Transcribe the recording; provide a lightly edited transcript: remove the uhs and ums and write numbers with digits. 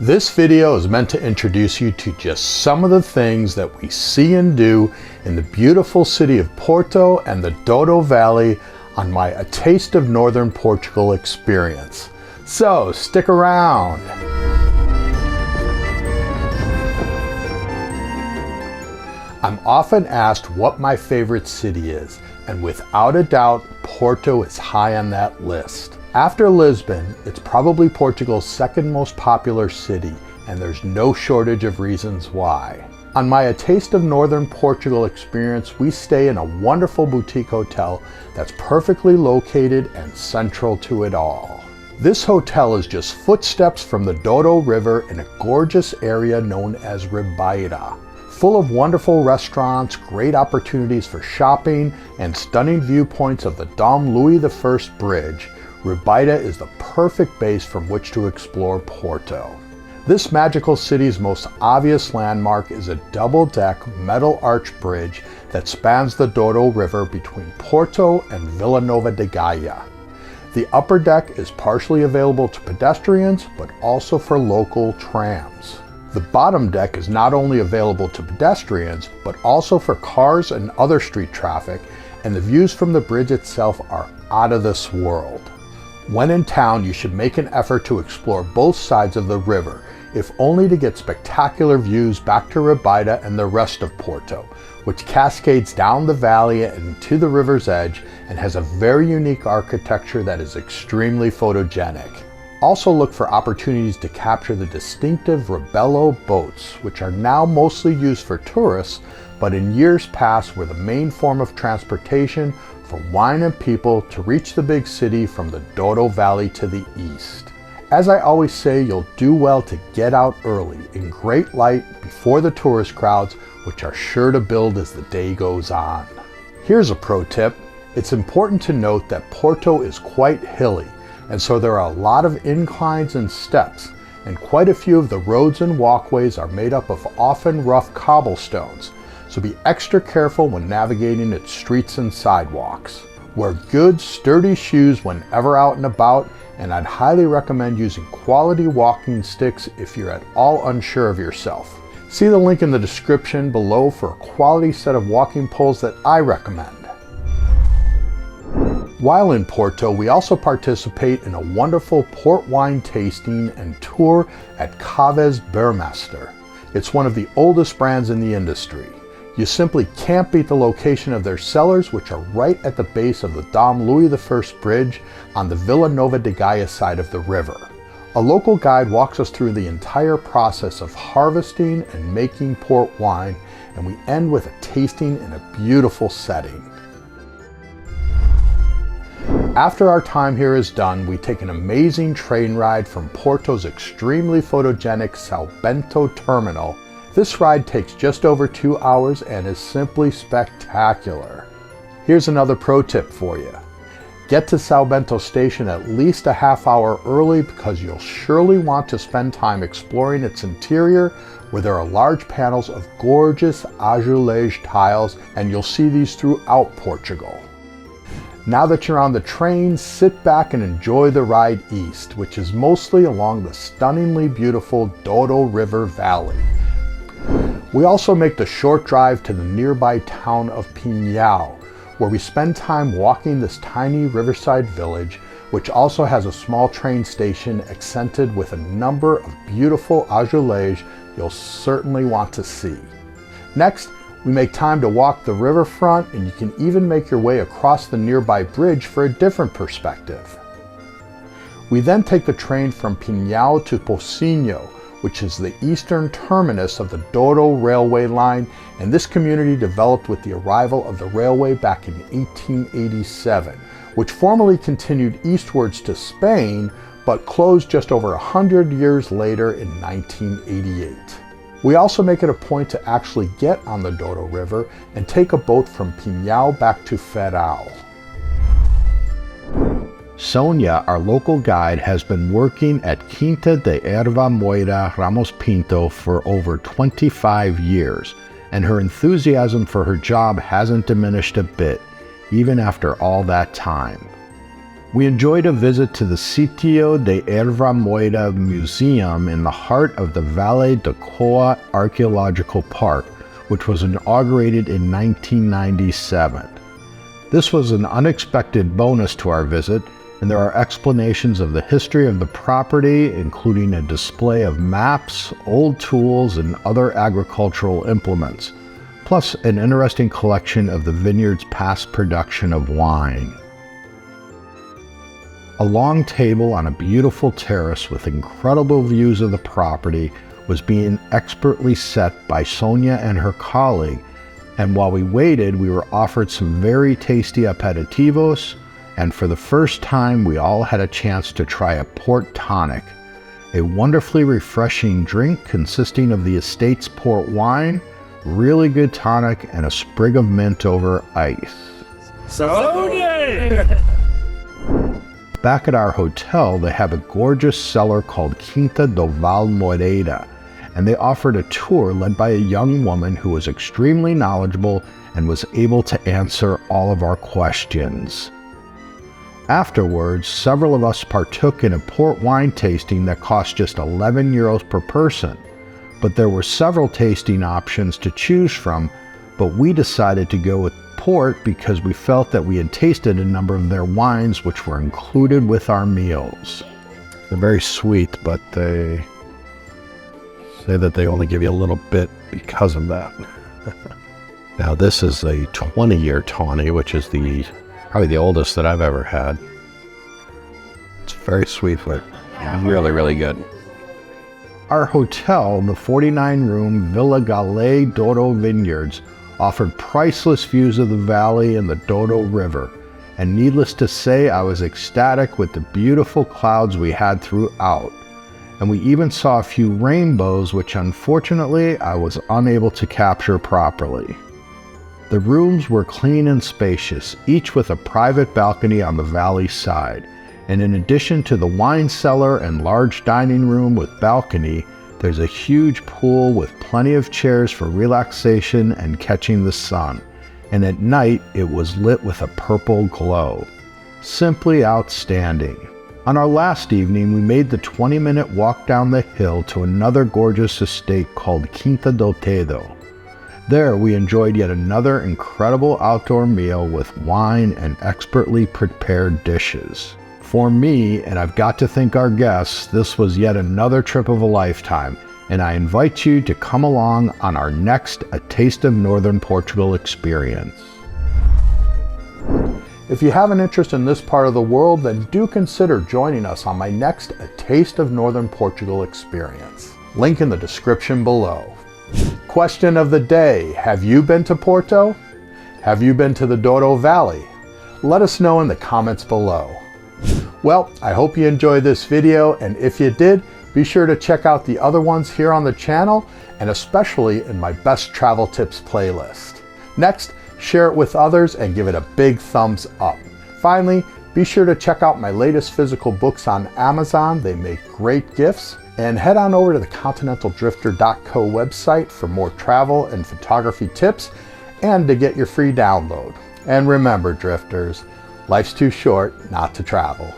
This video is meant to introduce you to just some of the things that we see and do in the beautiful city of Porto and the Douro Valley on my A Taste of Northern Portugal experience. So stick around. I'm often asked what my favorite city is, and without a doubt, Porto is high on that list. After Lisbon, it's probably Portugal's second most popular city, and there's no shortage of reasons why. On my A Taste of Northern Portugal experience, we stay in a wonderful boutique hotel that's perfectly located and central to it all. This hotel is just footsteps from the Douro River in a gorgeous area known as Ribeira. Full of wonderful restaurants, great opportunities for shopping, and stunning viewpoints of the Dom Louis I Bridge, Ribeira is the perfect base from which to explore Porto. This magical city's most obvious landmark is a double-deck metal arch bridge that spans the Douro River between Porto and Vila Nova de Gaia. The upper deck is partially available to pedestrians, but also for local trams. The bottom deck is not only available to pedestrians, but also for cars and other street traffic, and the views from the bridge itself are out of this world. When in town, you should make an effort to explore both sides of the river, if only to get spectacular views back to Ribeira and the rest of Porto, which cascades down the valley and to the river's edge and has a very unique architecture that is extremely photogenic. Also look for opportunities to capture the distinctive Rebelo boats, which are now mostly used for tourists, but in years past were the main form of transportation for wine and people to reach the big city from the Douro Valley to the east. As I always say, you'll do well to get out early in great light before the tourist crowds, which are sure to build as the day goes on. Here's a pro tip. It's important to note that Porto is quite hilly, and so there are a lot of inclines and steps, and quite a few of the roads and walkways are made up of often rough cobblestones, so be extra careful when navigating its streets and sidewalks. Wear good, sturdy shoes whenever out and about, and I'd highly recommend using quality walking sticks if you're at all unsure of yourself. See the link in the description below for a quality set of walking poles that I recommend. While in Porto, we also participate in a wonderful port wine tasting and tour at Caves Burmester. It's one of the oldest brands in the industry. You simply can't beat the location of their cellars, which are right at the base of the Dom Louis I Bridge on the Vila Nova de Gaia side of the river. A local guide walks us through the entire process of harvesting and making port wine, and we end with a tasting in a beautiful setting. After our time here is done, we take an amazing train ride from Porto's extremely photogenic São Bento terminal. This ride takes just over 2 hours and is simply spectacular. Here's another pro tip for you. Get to São Bento station at least a half hour early because you'll surely want to spend time exploring its interior, where there are large panels of gorgeous azulejos tiles, and you'll see these throughout Portugal. Now that you're on the train, sit back and enjoy the ride east, which is mostly along the stunningly beautiful Douro River Valley. We also make the short drive to the nearby town of Pinhal, where we spend time walking this tiny riverside village, which also has a small train station accented with a number of beautiful azulejos you'll certainly want to see. Next, we make time to walk the riverfront, and you can even make your way across the nearby bridge for a different perspective. We then take the train from Pinhal to Pocinho, which is the eastern terminus of the Douro railway line, and this community developed with the arrival of the railway back in 1887, which formerly continued eastwards to Spain, but closed just over 100 years later in 1988. We also make it a point to actually get on the Douro River and take a boat from Pinhal back to Ferrol. Sonia, our local guide, has been working at Quinta de Erva Moira Ramos Pinto for over 25 years, and her enthusiasm for her job hasn't diminished a bit, even after all that time. We enjoyed a visit to the Sitio de Erva Moida Museum in the heart of the Valle de Coa Archaeological Park, which was inaugurated in 1997. This was an unexpected bonus to our visit, and there are explanations of the history of the property, including a display of maps, old tools, and other agricultural implements, plus an interesting collection of the vineyard's past production of wine. A long table on a beautiful terrace with incredible views of the property was being expertly set by Sonia and her colleague, and while we waited, we were offered some very tasty aperitivos, and for the first time we all had a chance to try a port tonic, a wonderfully refreshing drink consisting of the estate's port wine, really good tonic, and a sprig of mint over ice. Sonia! Back at our hotel, they have a gorgeous cellar called Quinta do Val Moreira, and they offered a tour led by a young woman who was extremely knowledgeable and was able to answer all of our questions. Afterwards, several of us partook in a port wine tasting that cost just 11 euros per person, but there were several tasting options to choose from, but we decided to go with port because we felt that we had tasted a number of their wines which were included with our meals. They're very sweet, but they say that they only give you a little bit because of that. Now this is a 20-year tawny, which is probably the oldest that I've ever had. It's very sweet, but really, really good. Our hotel, the 49-room Villa Galé Douro Vineyards, offered priceless views of the valley and the Douro River, and needless to say, I was ecstatic with the beautiful clouds we had throughout, and we even saw a few rainbows, which unfortunately I was unable to capture properly. The rooms were clean and spacious, each with a private balcony on the valley side, and in addition to the wine cellar and large dining room with balcony, there's a huge pool with plenty of chairs for relaxation and catching the sun, and at night it was lit with a purple glow. Simply outstanding. On our last evening, we made the 20-minute walk down the hill to another gorgeous estate called Quinta do Tedo. There we enjoyed yet another incredible outdoor meal with wine and expertly prepared dishes. For me, and I've got to thank our guests, this was yet another trip of a lifetime, and I invite you to come along on our next A Taste of Northern Portugal experience. If you have an interest in this part of the world, then do consider joining us on my next A Taste of Northern Portugal experience. Link in the description below. Question of the day: have you been to Porto? Have you been to the Douro Valley? Let us know in the comments below. Well, I hope you enjoyed this video, and if you did, be sure to check out the other ones here on the channel, and especially in my best travel tips playlist. Next, share it with others and give it a big thumbs up. Finally, be sure to check out my latest physical books on Amazon. They make great gifts. And head on over to the continentaldrifter.co website for more travel and photography tips and to get your free download. And remember, drifters, life's too short not to travel.